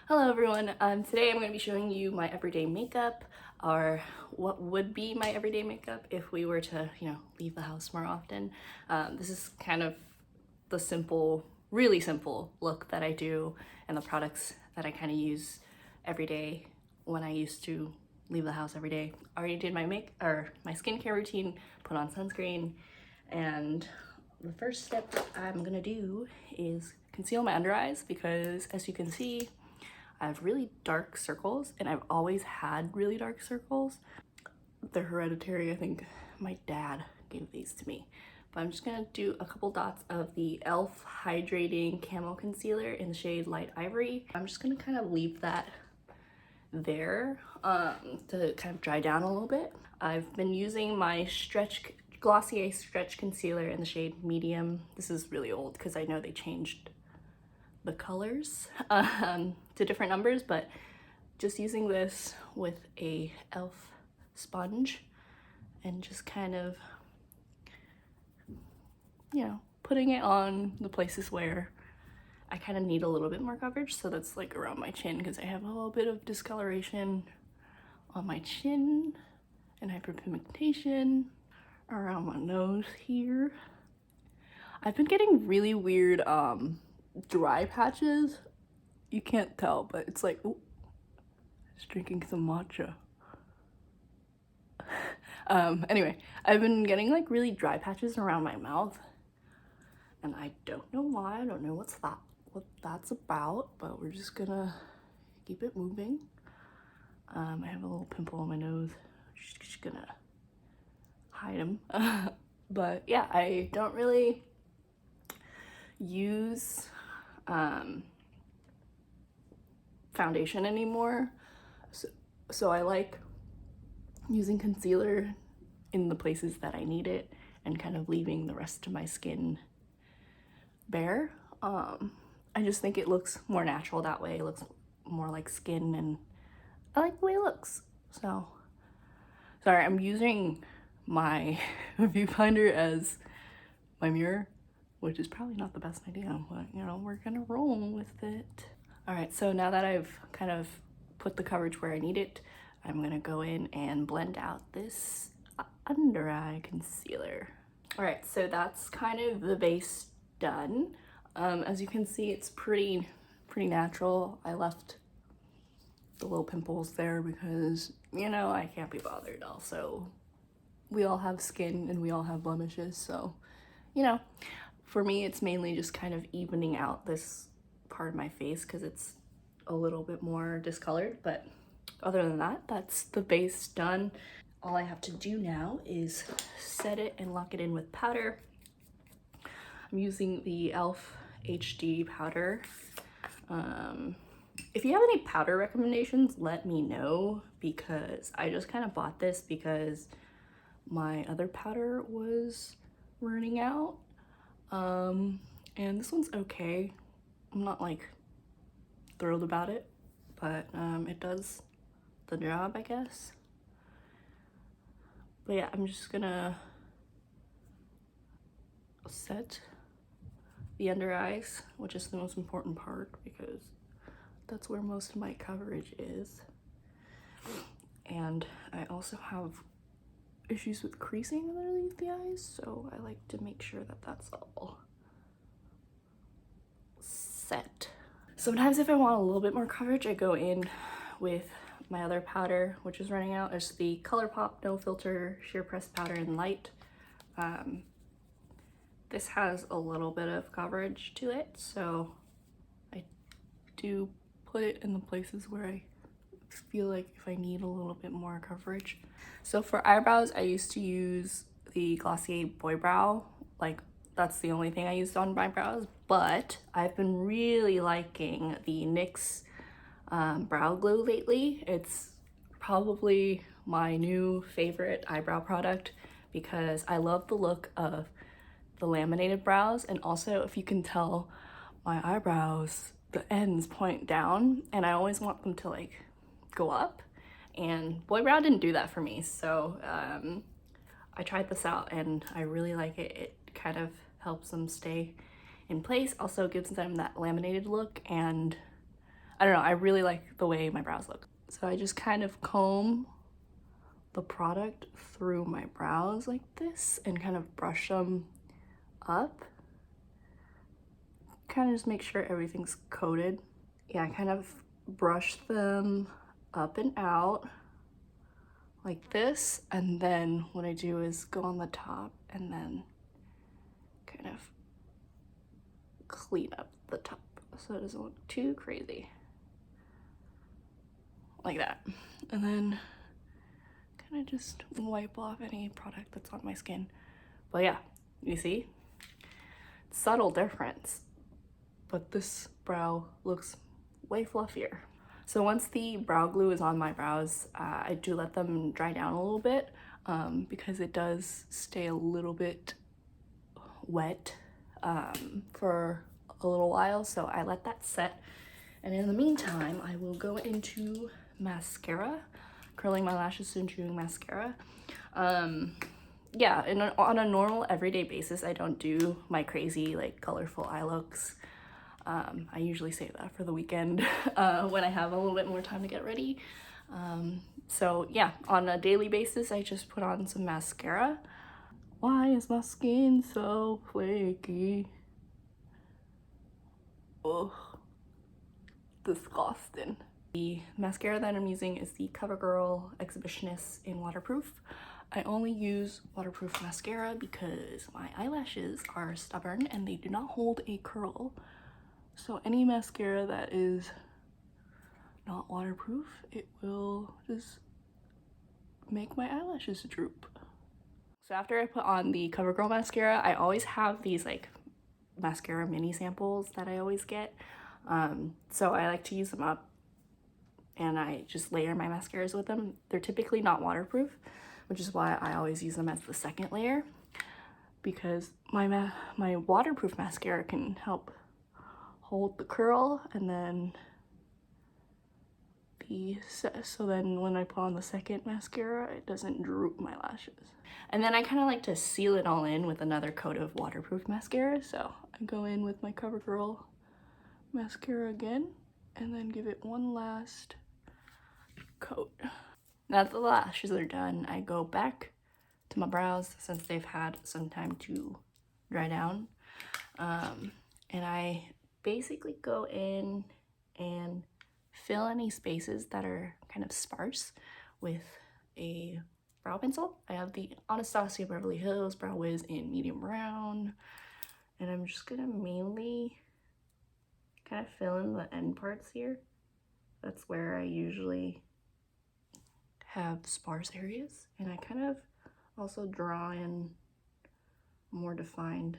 Hello everyone, today I'm going to be showing you my everyday makeup, or what would be my everyday makeup if we were to, leave the house more often. This is kind of the simple, really simple look that I do and the products that I kind of use every day when I used to leave the house every day. I already did my my skincare routine, put on sunscreen, and the first step I'm gonna do is conceal my under eyes because, as you can see, I have really dark circles, and I've always had really dark circles. They're hereditary. I think my dad gave these to me. But I'm just gonna do a couple dots of the e.l.f. Hydrating Camo Concealer in the shade Light Ivory. I'm just gonna kind of leave that there to kind of dry down a little bit. I've been using my Glossier Stretch Concealer in the shade Medium. This is really old because I know they changed the colors to different numbers, but just using this with a e.l.f. sponge and just kind of, putting it on the places where I kind of need a little bit more coverage. So that's like around my chin because I have a little bit of discoloration on my chin and hyperpigmentation around my nose here. I've been getting really weird dry patches. You can't tell, but it's like, ooh, just drinking some matcha. Anyway, I've been getting like really dry patches around my mouth, and I don't know why. I don't know what that's about, but we're just gonna keep it moving. I have a little pimple on my nose. Just gonna hide him. But yeah, I don't really use foundation anymore, so I like using concealer in the places that I need it and kind of leaving the rest of my skin bare. I just think it looks more natural that way. It looks more like skin, and I like the way it looks. So sorry, I'm using my viewfinder as my mirror, which is probably not the best idea, but we're gonna roll with it. All right, so now that I've kind of put the coverage where I need it, I'm gonna go in and blend out this under eye concealer. All right, so that's kind of the base done. As you can see, it's pretty natural. I left the little pimples there because, I can't be bothered. Also, we all have skin and we all have blemishes, so, for me, it's mainly just kind of evening out this part of my face because it's a little bit more discolored. But other than that, that's the base done. All I have to do now is set it and lock it in with powder. I'm using the e.l.f. HD powder. If you have any powder recommendations, let me know, because I just kind of bought this because my other powder was running out. And this one's okay. I'm not like thrilled about it, but it does the job, I guess. But yeah, I'm just gonna set the under eyes, which is the most important part because that's where most of my coverage is. And I also have issues with creasing underneath the eyes, so I like to make sure that that's all set. Sometimes if I want a little bit more coverage, I go in with my other powder, which is running out. It's the Colourpop No Filter Sheer Press Powder in Light. This has a little bit of coverage to it, so I do put it in the places where I feel like if I need a little bit more coverage. So for eyebrows, I used to use the Glossier Boy Brow. Like, that's the only thing I used on my brows, but I've been really liking the NYX brow glue lately. It's probably my new favorite eyebrow product because I love the look of the laminated brows, and also, if you can tell, my eyebrows, the ends point down, and I always want them to like go up, and Boy Brow didn't do that for me. So I tried this out and I really like it. It kind of helps them stay in place, also gives them that laminated look, and I don't know, I really like the way my brows look. So I just kind of comb the product through my brows like this and kind of brush them up. Kind of just make sure everything's coated. Yeah, I kind of brush them up and out like this, and then what I do is go on the top and then kind of clean up the top so it doesn't look too crazy. Like that. And then kind of just wipe off any product that's on my skin. But yeah, you see? Subtle difference. But this brow looks way fluffier. So once the brow glue is on my brows, I do let them dry down a little bit because it does stay a little bit wet for a little while. So I let that set. And in the meantime, I will go into mascara, curling my lashes and doing mascara. Yeah, on a normal everyday basis, I don't do my crazy like colorful eye looks. I usually save that for the weekend when I have a little bit more time to get ready. So yeah, on a daily basis, I just put on some mascara. Why is my skin so flaky? Ugh, disgusting. The mascara that I'm using is the CoverGirl Exhibitionist in Waterproof. I only use waterproof mascara because my eyelashes are stubborn and they do not hold a curl. So any mascara that is not waterproof, it will just make my eyelashes droop. So after I put on the CoverGirl mascara, I always have these like mascara mini samples that I always get. So I like to use them up and I just layer my mascaras with them. They're typically not waterproof, which is why I always use them as the second layer, because my waterproof mascara can help hold the curl, and then so then when I put on the second mascara, it doesn't droop my lashes. And then I kind of like to seal it all in with another coat of waterproof mascara. So I go in with my CoverGirl mascara again, and then give it one last coat. Now that the lashes are done, I go back to my brows since they've had some time to dry down. And I basically go in and fill any spaces that are kind of sparse with a brow pencil. I have the Anastasia Beverly Hills Brow Wiz in medium brown, and I'm just gonna mainly kind of fill in the end parts here. That's where I usually have sparse areas, and I kind of also draw in more defined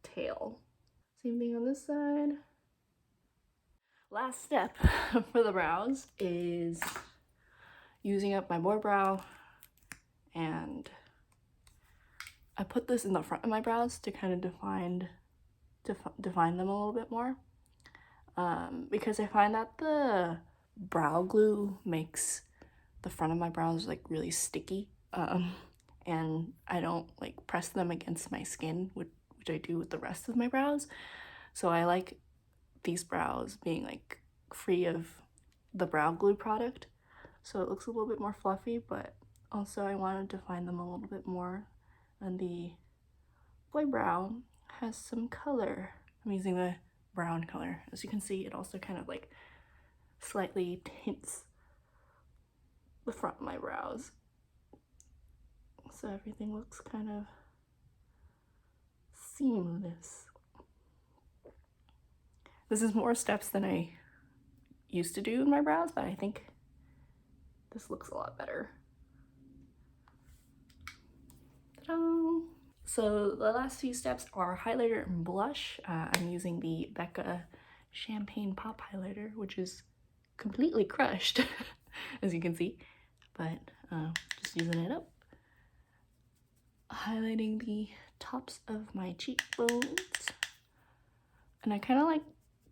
tail. Same thing on this side. Last step for the brows is using up my boy brow, and I put this in the front of my brows to kind of define them a little bit more, because I find that the brow glue makes the front of my brows like really sticky, and I don't like press them against my skin, which I do with the rest of my brows. So I like these brows being like free of the brow glue product, so it looks a little bit more fluffy, but also I wanted to define them a little bit more. And the boy brow has some color. I'm using the brown color. As you can see, it also kind of like slightly tints the front of my brows, so everything looks kind of seamless. This is more steps than I used to do in my brows, but I think this looks a lot better. Ta-da! So the last few steps are highlighter and blush. I'm using the Becca Champagne Pop highlighter, which is completely crushed, as you can see, but just using it up. Highlighting the tops of my cheekbones. And I kind of like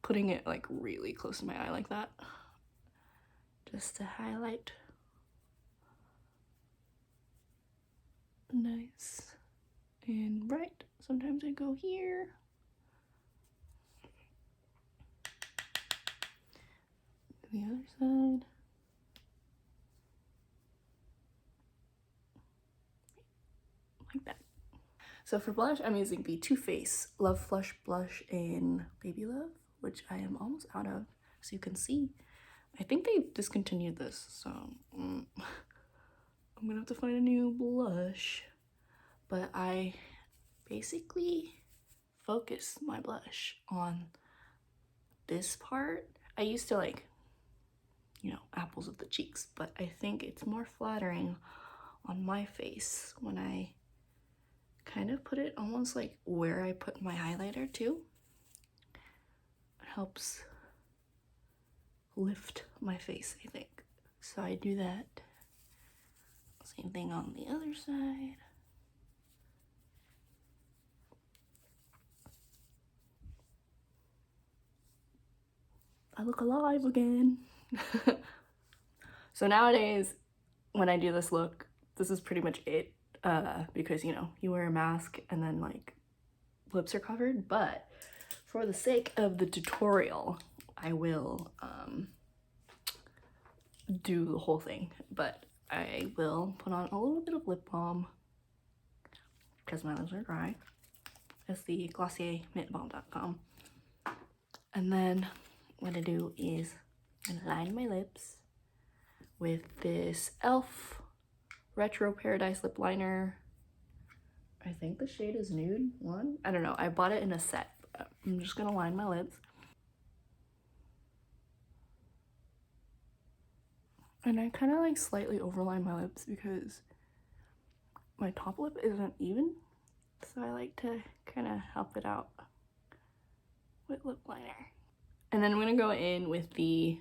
putting it like really close to my eye like that, just to highlight nice and bright. Sometimes I go here. The other side. Like that. So for blush, I'm using the Too Faced Love Flush Blush in Baby Love, which I am almost out of, so you can see. I think they discontinued this, so I'm gonna have to find a new blush. But I basically focus my blush on this part. I used to like, you know, apples of the cheeks, but I think it's more flattering on my face when I kind of put it almost like where I put my highlighter too. It helps lift my face, I think. So I do that. Same thing on the other side. I look alive again. So nowadays, when I do this look, this is pretty much it. Because, you know, you wear a mask and then like lips are covered, but for the sake of the tutorial, I will do the whole thing, but I will put on a little bit of lip balm because my lips are dry. It's the Glossier mintbalm.com. And then what I do is I line my lips with this e.l.f. Retro Paradise lip liner. I think the shade is Nude 1. I don't know. I bought it in a set. I'm just gonna line my lips. And I kind of like slightly overline my lips because my top lip isn't even. So I like to kind of help it out with lip liner. And then I'm gonna go in with the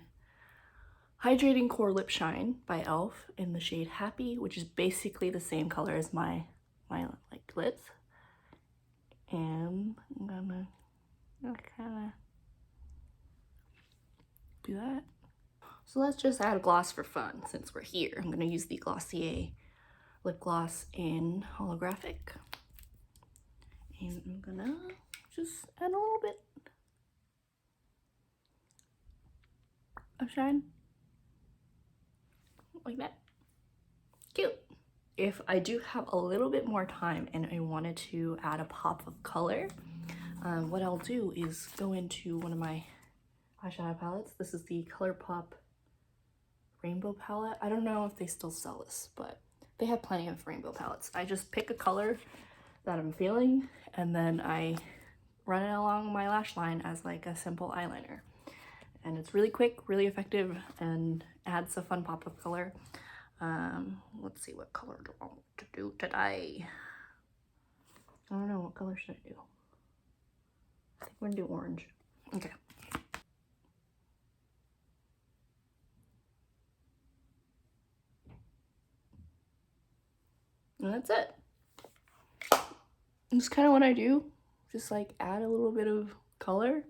Hydrating Core Lip Shine by e.l.f. in the shade Happy, which is basically the same color as my like lips. And I'm gonna kind of do that. So let's just add a gloss for fun since we're here. I'm gonna use the Glossier lip gloss in holographic. And I'm gonna just add a little bit of shine. Like that. Cute. If I do have a little bit more time and I wanted to add a pop of color, what I'll do is go into one of my eyeshadow palettes. This is the ColourPop rainbow palette. I don't know if they still sell this, but they have plenty of rainbow palettes. I just pick a color that I'm feeling and then I run it along my lash line as like a simple eyeliner. And it's really quick, really effective, and adds a fun pop of color. Let's see, what color do I want to do today? I don't know, what color should I do? I think we're gonna do orange. Okay. And that's it. That's kind of what I do. Just like add a little bit of color.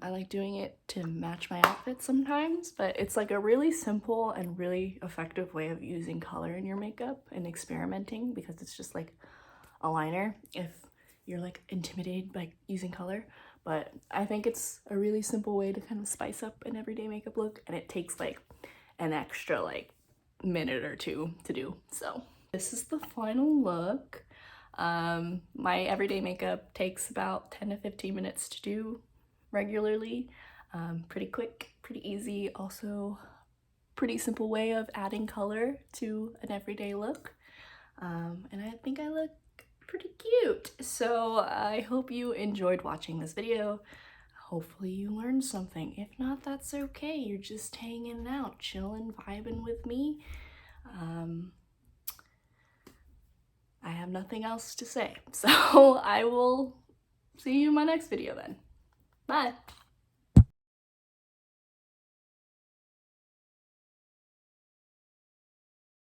I like doing it to match my outfit sometimes, but it's like a really simple and really effective way of using color in your makeup and experimenting, because it's just like a liner if you're like intimidated by using color. But I think it's a really simple way to kind of spice up an everyday makeup look, and it takes like an extra like minute or two to do. So this is the final look. My everyday makeup takes about 10 to 15 minutes to do regularly. Pretty quick, pretty easy, also pretty simple way of adding color to an everyday look. And I think I look pretty cute. So I hope you enjoyed watching this video. Hopefully you learned something. If not, that's okay. You're just hanging out, chilling, vibing with me. I have nothing else to say. So I will see you in my next video then. Bye.